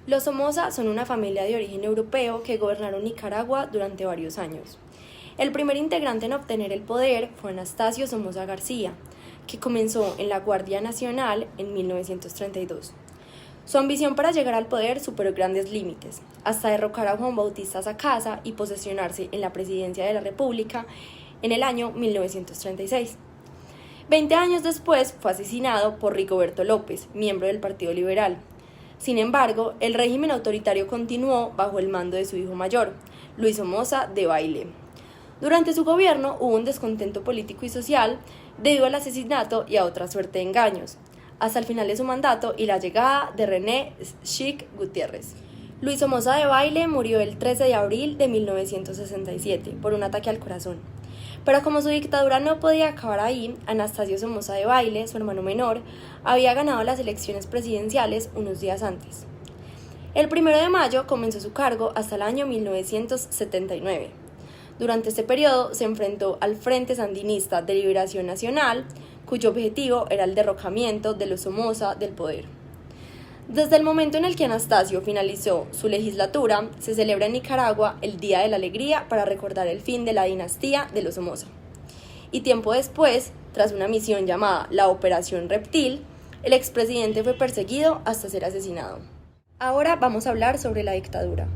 Los Somoza son una familia de origen europeo que gobernaron Nicaragua durante varios años. El primer integrante en obtener el poder fue Anastasio Somoza García, que comenzó en la Guardia Nacional en 1932. Su ambición para llegar al poder superó grandes límites, hasta derrocar a Juan Bautista Sacasa y posesionarse en la presidencia de la República en el año 1936. 20 años después fue asesinado por Rigoberto López, miembro del Partido Liberal. Sin embargo, el régimen autoritario continuó bajo el mando de su hijo mayor, Luis Somoza de Baile. Durante su gobierno hubo un descontento político y social debido al asesinato y a otra suerte de engaños, hasta el final de su mandato y la llegada de René Schick Gutiérrez. Luis Somoza de Baile murió el 13 de abril de 1967 por un ataque al corazón. Pero como su dictadura no podía acabar ahí, Anastasio Somoza de Baile, su hermano menor, había ganado las elecciones presidenciales unos días antes. El 1 de mayo comenzó su cargo hasta el año 1979. Durante este periodo se enfrentó al Frente Sandinista de Liberación Nacional, cuyo objetivo era el derrocamiento de los Somoza del poder. Desde el momento en el que Anastasio finalizó su legislatura, se celebra en Nicaragua el Día de la Alegría para recordar el fin de la dinastía de los Somoza. Y tiempo después, tras una misión llamada la Operación Reptil, el expresidente fue perseguido hasta ser asesinado. Ahora vamos a hablar sobre la dictadura.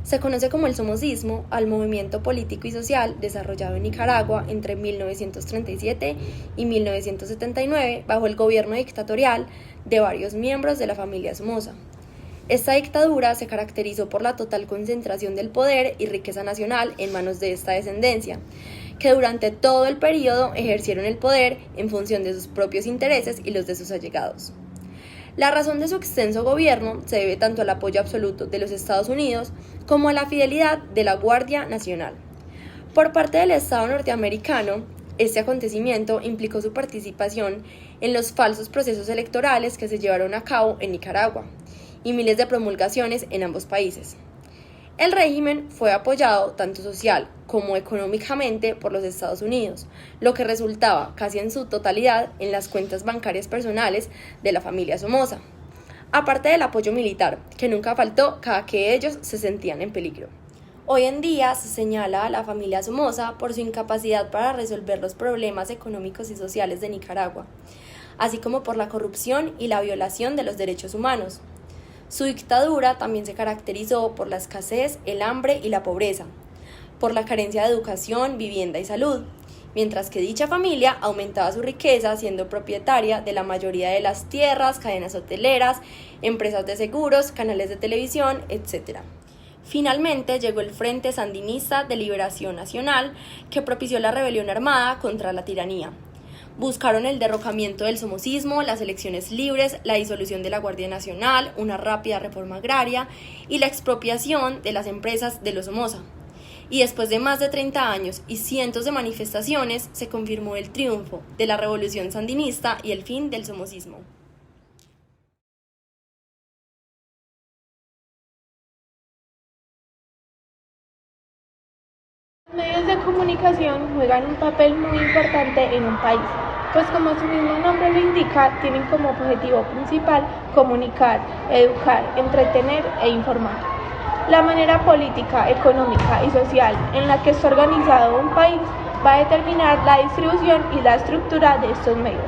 Se conoce como el somocismo al movimiento político y social desarrollado en Nicaragua entre 1937 y 1979 bajo el gobierno dictatorial de varios miembros de la familia Somoza. Esta dictadura se caracterizó por la total concentración del poder y riqueza nacional en manos de esta descendencia, que durante todo el periodo ejercieron el poder en función de sus propios intereses y los de sus allegados. La razón de su extenso gobierno se debe tanto al apoyo absoluto de los Estados Unidos como a la fidelidad de la Guardia Nacional. Por parte del Estado norteamericano, este acontecimiento implicó su participación en los falsos procesos electorales que se llevaron a cabo en Nicaragua y miles de promulgaciones en ambos países. El régimen fue apoyado tanto social como económicamente por los Estados Unidos, lo que resultaba casi en su totalidad en las cuentas bancarias personales de la familia Somoza, aparte del apoyo militar, que nunca faltó cada que ellos se sentían en peligro. Hoy en día se señala a la familia Somoza por su incapacidad para resolver los problemas económicos y sociales de Nicaragua, así como por la corrupción y la violación de los derechos humanos. Su dictadura también se caracterizó por la escasez, el hambre y la pobreza, por la carencia de educación, vivienda y salud, mientras que dicha familia aumentaba su riqueza siendo propietaria de la mayoría de las tierras, cadenas hoteleras, empresas de seguros, canales de televisión, etc. Finalmente llegó el Frente Sandinista de Liberación Nacional, que propició la rebelión armada contra la tiranía. Buscaron el derrocamiento del somocismo, las elecciones libres, la disolución de la Guardia Nacional, una rápida reforma agraria y la expropiación de las empresas de los Somoza. Y después de más de 30 años y cientos de manifestaciones, se confirmó el triunfo de la revolución sandinista y el fin del somocismo. Los medios de comunicación juegan un papel muy importante en un país, pues como su mismo nombre lo indica, tienen como objetivo principal comunicar, educar, entretener e informar. La manera política, económica y social en la que está organizado un país va a determinar la distribución y la estructura de estos medios.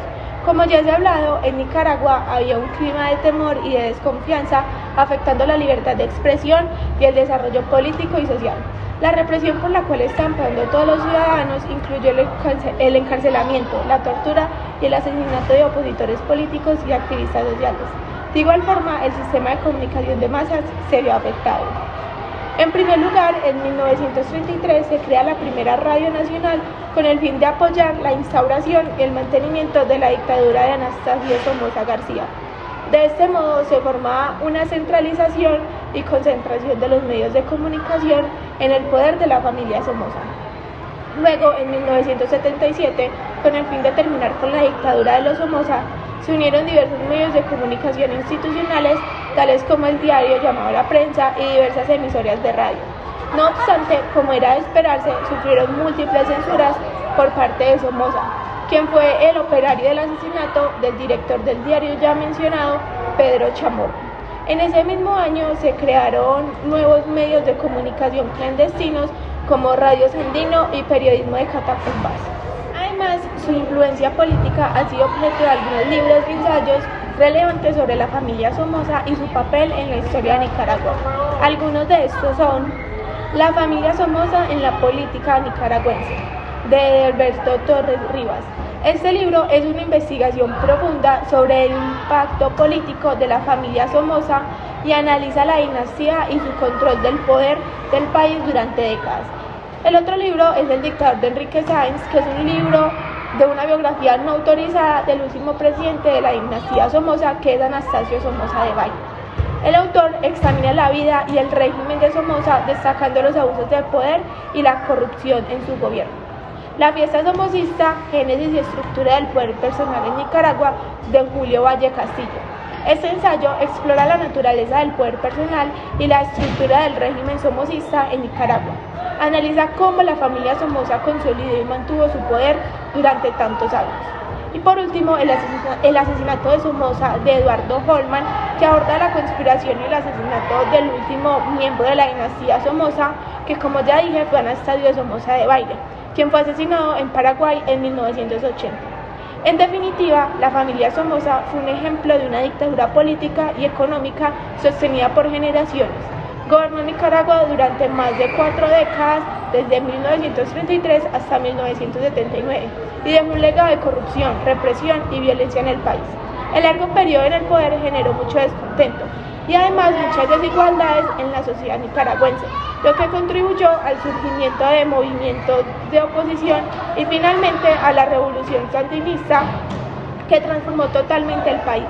Como ya se ha hablado, en Nicaragua había un clima de temor y de desconfianza afectando la libertad de expresión y el desarrollo político y social. La represión por la cual están pasando todos los ciudadanos incluye el encarcelamiento, la tortura y el asesinato de opositores políticos y activistas sociales. De igual forma, el sistema de comunicación de masas se vio afectado. En primer lugar, en 1933 se crea la primera radio nacional con el fin de apoyar la instauración y el mantenimiento de la dictadura de Anastasio Somoza García. De este modo se formaba una centralización y concentración de los medios de comunicación en el poder de la familia Somoza. Luego, en 1977, con el fin de terminar con la dictadura de los Somoza, se unieron diversos medios de comunicación institucionales, tales como el diario llamado La Prensa y diversas emisoras de radio. No obstante, como era de esperarse, sufrieron múltiples censuras por parte de Somoza, quien fue el operario del asesinato del director del diario ya mencionado, Pedro Chamorro. En ese mismo año se crearon nuevos medios de comunicación clandestinos como Radio Sandino y periodismo de catacumbas. Además, su influencia política ha sido objeto de algunos libros y ensayos relevantes sobre la familia Somoza y su papel en la historia de Nicaragua. Algunos de estos son La familia Somoza en la política nicaragüense, de Alberto Torres Rivas. Este libro es una investigación profunda sobre el impacto político de la familia Somoza y analiza la dinastía y su control del poder del país durante décadas. El otro libro es El dictador de Enrique Sáenz, que es un libro de una biografía no autorizada del último presidente de la dinastía Somoza, que es Anastasio Somoza de Valle. El autor examina la vida y el régimen de Somoza, destacando los abusos del poder y la corrupción en su gobierno. La fiesta somocista, génesis y estructura del poder personal en Nicaragua, de Julio Valle Castillo. Este ensayo explora la naturaleza del poder personal y la estructura del régimen somocista en Nicaragua. Analiza cómo la familia Somoza consolidó y mantuvo su poder durante tantos años. Y por último, el asesinato de Somoza, de Eduardo Holman, que aborda la conspiración y el asesinato del último miembro de la dinastía Somoza, que como ya dije fue Anastasio Somoza de Valle, quien fue asesinado en Paraguay en 1980. En definitiva, la familia Somoza fue un ejemplo de una dictadura política y económica sostenida por generaciones. Gobernó Nicaragua durante más de 4 décadas, desde 1933 hasta 1979, y dejó un legado de corrupción, represión y violencia en el país. El largo periodo en el poder generó mucho descontento y además muchas desigualdades en la sociedad nicaragüense, lo que contribuyó al surgimiento de movimientos de oposición y finalmente a la revolución sandinista, que transformó totalmente el país.